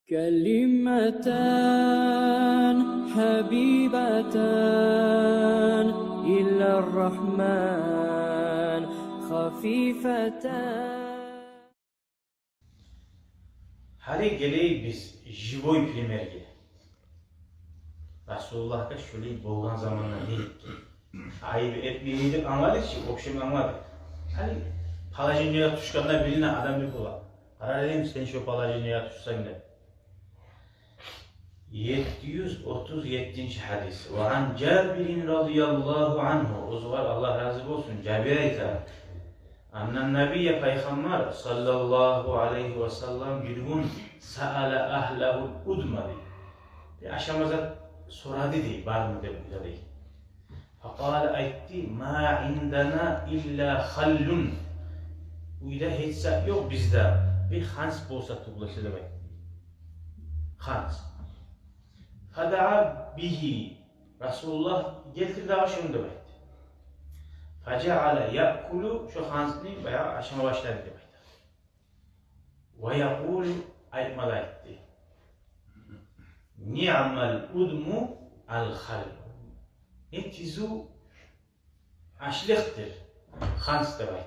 كلمتان حبيبتان إلى الرحمن خفيفتان. Hadi geleyi biz Jivoy primerge. Resulullah'ta şöyle boğulan zamanlar ne etti? Ayıp etmeyeydik anladık ki, okşam anladık. Hani palajinaya tuşkanlar birine adam bir kula. Karar edeyim sen şu palajinaya tuşsan da. 737. hadis. Ve an Cabir'in radıyallahu anhu. O zaman Allah razı olsun. Cabir'e ithal. Annen Nebiye Peygamber sallallahu aleyhi ve sellem bir gün sa'ale ahlehul udma diye. Bir aşamazda soradı diye, var mı diye değil. Fakale aytti ma indana illa hallun. Uyda hiç yok bizde. Bir hans bolsa tuğlası demek. Hans. Fada'a bihi. Resulullah getirdi aşını demek. Faceale yakulu şu hansını bayağı aşama başladı demek. Ve yakulu aytmada etti. Ni'mal udmu al hal. Etizu aşlıktır. Hans demek.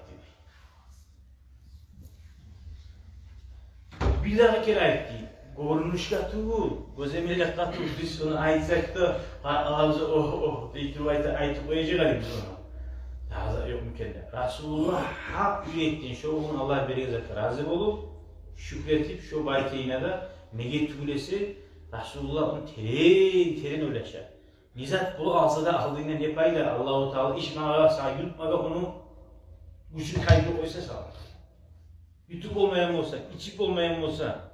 Bir daha kere etti. Görünüşle tuğu, gözemele tuğu, biz onu aytsak da ağzı oh deyip aytıp koyacak biz onu. Daha yok mükemmel. Resulullah hak ürettiğin şu onun Allah bereket razı olup şükretip şu bayteyine de nege tülesi Resulullah onu terin öleşer. Nizat kulu alsa da aldığında ne payda Allah-u Teala içmağa sağ yutmağa onu gücün kaybı koysa sağlar. Yutup olmayan olsa, içip olmayan olsa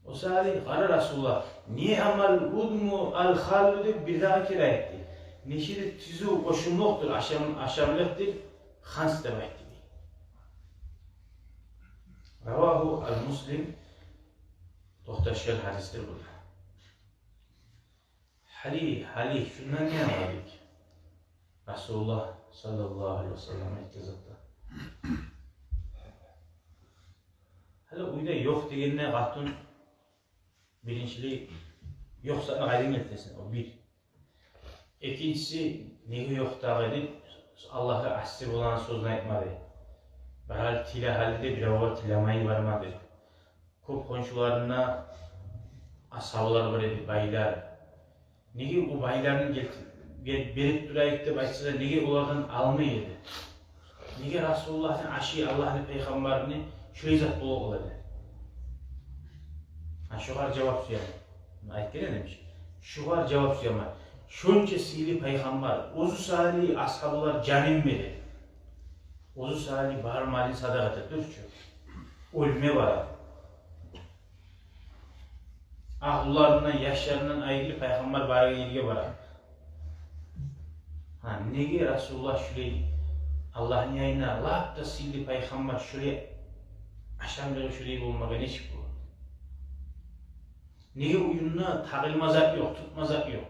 o sağlayın, ara Resulullah ni'mal udmu al hallu bir daha kira etti. Neşiri tüzü koşulmuktur, aşamlıktır, hans demektir. Ravahu al-Muslim, tohtaşkal hadistir burada. Halih, şundan ne anladık? Resulullah sallallahu aleyhi ve sellem ettizatta. Hala uyda yok diyenine kattın bilinçli yoksa aydın etlesin, o bir. İkincisi, neyi yok dağıdın, Allah'a asir olan sözünü etmedi. Barhal tila halde bir avar tilamayı varmadı. Kop konşularına ashablar var idi, baylar. Neyi o baylarını berip durayıp da başçıda neyi onlardan almaydı. Neyi Resulullah'ın aşı Allah'ın peygamberini şöyle zat buluq oladı. Şu var cevap suyamı. Ayet ne demiş? Şu var cevap suyamı. Şunca sili peygamber, ozu sali ashablar canim meri. Ozu sali bahar mali sadakatı, Türkçe. Ölme var. Ahullarından, yaşlarından ayrılı peygamber barı ilgi var. Nege Resulullah şurayı, Allah'ın yayına, laf da sili peygamber şuraya, aşamları şurayı bulmağa ne çık bu? Nege uyununa takılmazak yok, tutmazak yok.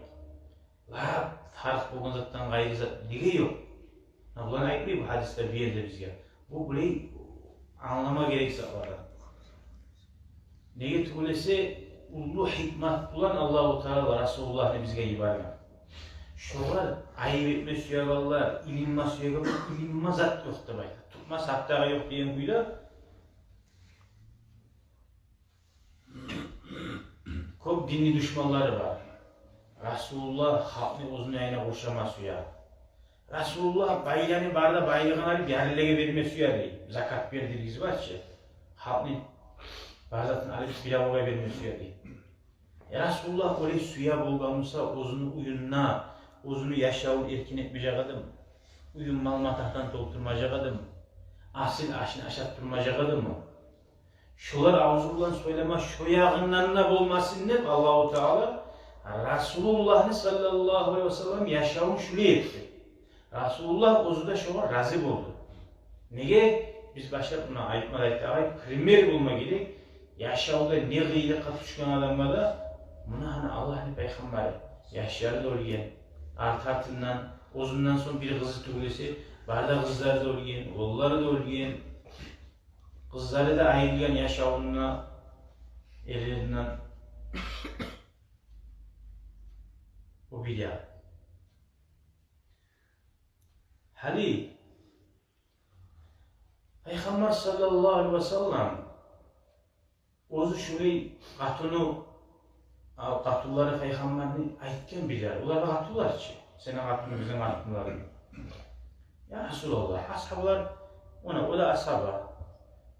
La tarih bulgan zattan gayrı zat nege yok. Bulan aytmay bu hadisler bir yerde bizge. Bu burayı anlama gerekse var. Nege tülese ulu hikmat bulan Allah-u Teala Resulullah'ı bizge ibargan. Şolar ayıp etme suyagallar, ilinma suyagallar, ilinma zat yok da bayda. Tutma saptağı yok diyen buyla. Çok dinli düşmanları var. Resulullah halkını uzun ayına koşamaz ya. Resulullah baylanı barda baylığını alıp yerlilege vermesi ya değil. Zakat verdiğiniz var ki halkını barzatını alıp pilavaya vermesi ya değil. Resulullah öyle suya bulgamışsa uzunu uyunna, uzunu yaşavun erkin etmeyecek adım. Uyun mal matahtan doldurmayacak adım. Asil aşını aşattırmayacak adım mı? Şular avzullan söyleme şu yağından da bulmasın hep Allah-u Teala Resulullah sallallahu aleyhi ve sellem yaşamı şuraya etti. Resulullah ozuda şuna razı oldu. Nege? Biz başta buna aytmalaydı. Primer bulma gerek. Yaşamda ne gıyla katışkan adamlarda buna hani Allah'ın peygamberi yaşları da olgen. Artından, ozundan son bir kızı tügülesi, barda kızları da olgen, oğulları da olgen. Kızları da ayrılgan yaşamına Ellerinden o bir ya. Hali Peygamber sallallahu aleyhi ve sellem ozu şurayı katulları Peygamber'in aytken bilir. Ular katullar ki. Senin katulun bizim katulların. Ya Resulallah, ashablar o da ashaba.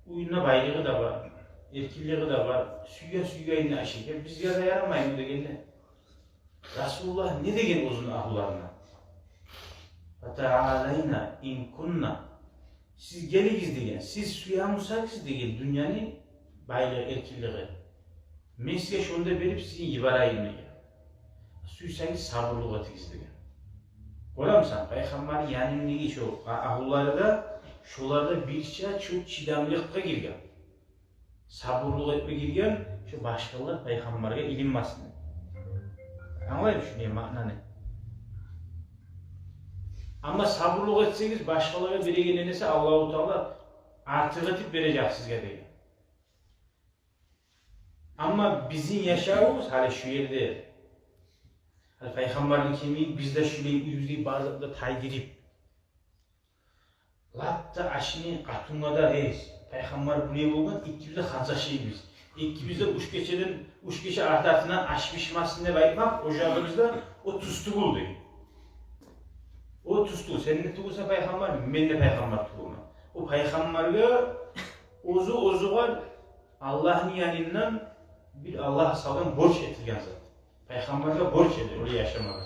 Uyuna baylığı da var, erkilliği de var. Süyge inne aşık. Biz ya da yaramayın da gelin. Resulullah ne degen uzun ahullarına? Fata'alayna in kunna. Siz geligiz degen, siz suya musakisiz degen dünyanın baylığı, erkilliği. Men sizge şonda berip sizin yibarayım degen. Suysangiz sabırlığı etigiz degen. Ko'ramsan, Peygamber yanındaki şu ahulları da şolarda birçe çok çidamlıkka girgen. Sabırlık etme girgen, şu başkalar Peygamber'e ilinmasın. Anlayın şunu maknanı. Ama sabırlık etseniz başkalara beregelenirse Allah-u Teala artık etip verecek sizge değil. Ama bizim yaşamımız hali şu yerde. Hali Peygamber'in kemiği bizde şurayı yüzdeyi bazıda taygirip Latta aşını katungada reis. Peygamber buraya bulgan ikimizde hansaşıyız. İkimizde uç geçe artatından aşmışmasını baymak ocağımızda o tustu buldu. O tustu. Senin tuğusa Peygamber, men de Peygamber tuğuna. O Peygamber'e ozuğa Allah'ın yanından bir Allah sağdan borç etilgen zat. Peygamber'e borç ediyor, oraya yaşamalı.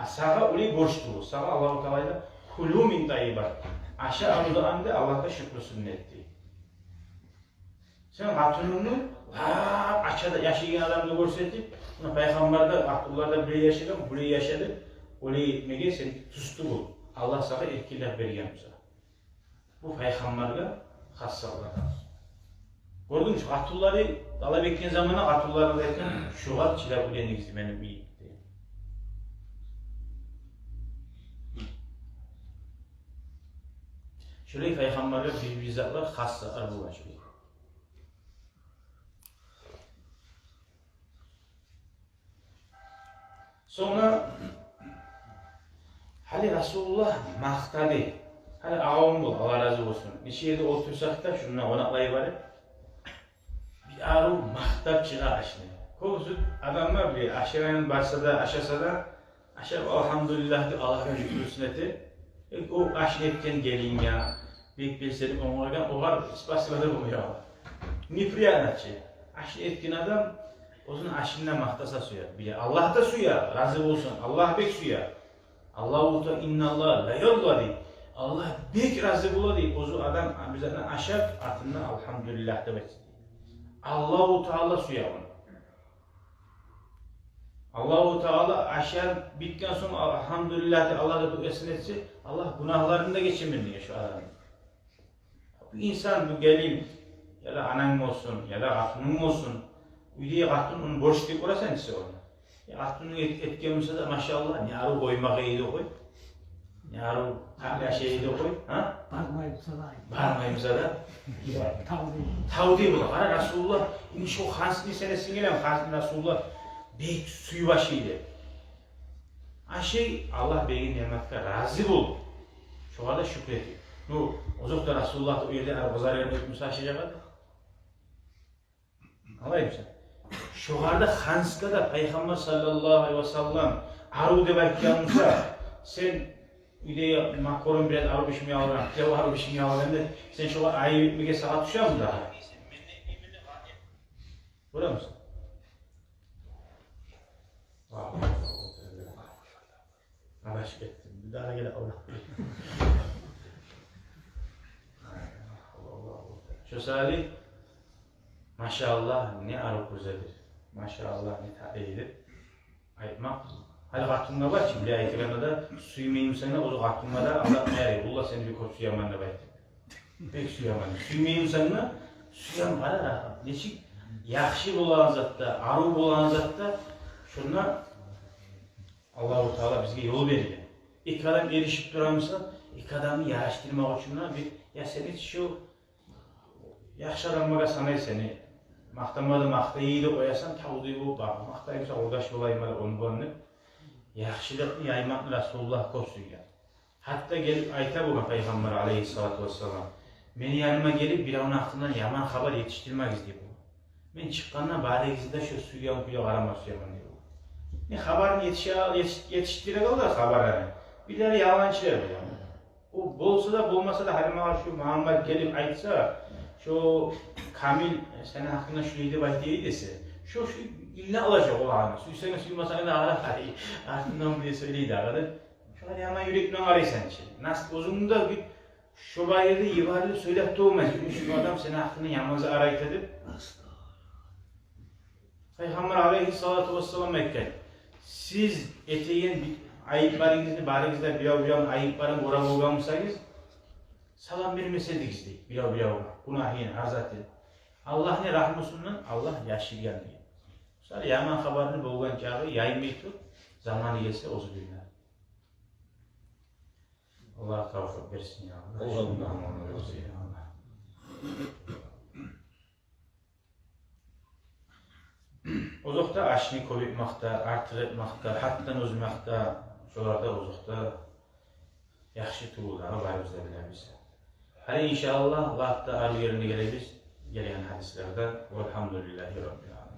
Sağa oraya borç tuğu. Sağa Allah-u Teala'yla kulû min tayyibat. Aşağı arzulandı Allah'ta şükrü sünnetti. Sen hatununu aşağıda yaşayan adamla görsetip, Peygamber'de, Abdullah'da buraya yaşadı, oraya gitmeye sen tustu bul. Allah sana erkekler bergen bize. Bu Peygamber'e has sağlar. Gördün mü? Abdullah'ı dala bekleyen zamanı Abdullah'ı derken şu var çile bu denizdi benim iyi. Şöyle Peygamber'e bir zatlar hassalar bu açık. Sonra hali Resulullah maqtadı. Hali ağam bul, Allah razı olsun. Bir yerde otursak da şundan onaqlayı var. Bir ağrı maqtab çığa aşını. Ko'zut adamlar bir aşırının başsada, aşağı elhamdülillah Allah'a şükür sünneti. O aşın etken gelin ya, büyük bir serim onlardan oğar ispasıları buluyor. Nifriyanatçı. Aşın etken adam, onun aşından mahtasa suya. Bile Allah da suya, razı olsun. Allah bek suya. Allah-u Teala innallah la yolları. Allah bek razı buladı. O adam bizden aşağı atından elhamdülillah da bekliyor. Allah-u Teala suya onu. Allah-u Teala aşağı bittikten sonra elhamdülillah Allah da duasını etse Allah günahlarını da geçirmedi diye şu adam. Bu insan bu gelin ya da anan olsun ya da hatunun olsun üyeye hatunun borç deyip orasan ise ona. Ya hatunun etkenimse de maşallah ne arı koymak iyiydi koy. Ne arı hala şeydi koy. Ha? Barmayımıza da. Tavdi bu. Ana Resulullah ini şu Hans'ın senesini gelen Hans'ın Resulullah büyük suyu başıydı. Aşık Allah beyin nimetine razı bul. Şu kadar şükrediyor. No, ozukta Resulullah da öyle arabazar yerine müsaşacak. Anlayayım sen. Şu kadar Hans'ta da Peygamber sallallahu aleyhi ve sellem arı da bekliyorsa sen öyle makarun biraz arı pişmeye alıran, pilav arı pişmeye alıran da sen şu kadar ayı bitmeye saat düşer mi daha? Burada mısın? Araş ettim. Bir daha gele Allah. Şu salih maşallah ne arı kuzedir. Maşallah ne tabidir. Aytmak. Hali hakkında var şimdi ayetlerinde de suymeyim sana o hakkında da Allah meğer Allah seni bir koç suyaman da bayt. Pek suyaman. Suymeyim sana suyam var ha. Neçik yaxşı bolan zatda, arı bolan zatda şuna Allah-u Teala bizge yol verir. İki adam erişip duramsa, iki adamı yaraştırmak için bir ya seni şu yaxşı adamlara sanay seni Maqtamada maqtaydı qoyasan, tavdi bu baq. Maqtaysa ordaş olaymalı onu bunu. Yaxşılıqni yaymak Rasulullah kopsuya. Hatta gelip ayta bu Peygamber aleyhissalatu vesselam. Meni yanıma gelip bir an aklından yaman haber yetiştirmek istiyor. Men çıkkandan bari gizde şu suyan kuya aramasıyaman diyor. Ne haberini yetiştirek olur haberleri. Birileri yalancılar böyle. O bolsa da bolmasa da halime şu Muhammed gelip aytsa şu Kamil senin hakkında şuydu baydiyi dese. Şu illa alacak olan. Suysana suymasana da ara hayır. Ardından diye söyleydi arkadaş. Şu an hemen yürekten araysan için. Nasıl uzununda bir şu bayırda yivarlı söylep de olmaz. Şu adam senin hakkında yalnızı arayıp edip. Peygamber aleyhissalatu vesselam Mekke. Siz eteğin ayıplarınızı barinizde bilav ayıpların oran olgamısanız salam vermeseydik izleyip bilav günahın azat edip. Allah ne rahmusundan Allah yaşır geldi. Sonra yaman haberini bolgan çağı yaymayı tut, zamanı gelse ozu günler. Allah tavfik versin ya Allah. Allah'ım versin ya Allah. Uzakta aşını koyutmakta, artırmakta, hattan uzmakta, şolarda uzakta yaxşı tuğulları var bizde bilemiz. Hadi inşallah Allah da arı yerine gelebiz. Gelen hadislerde velhamdülillahi Rabbil Alemin.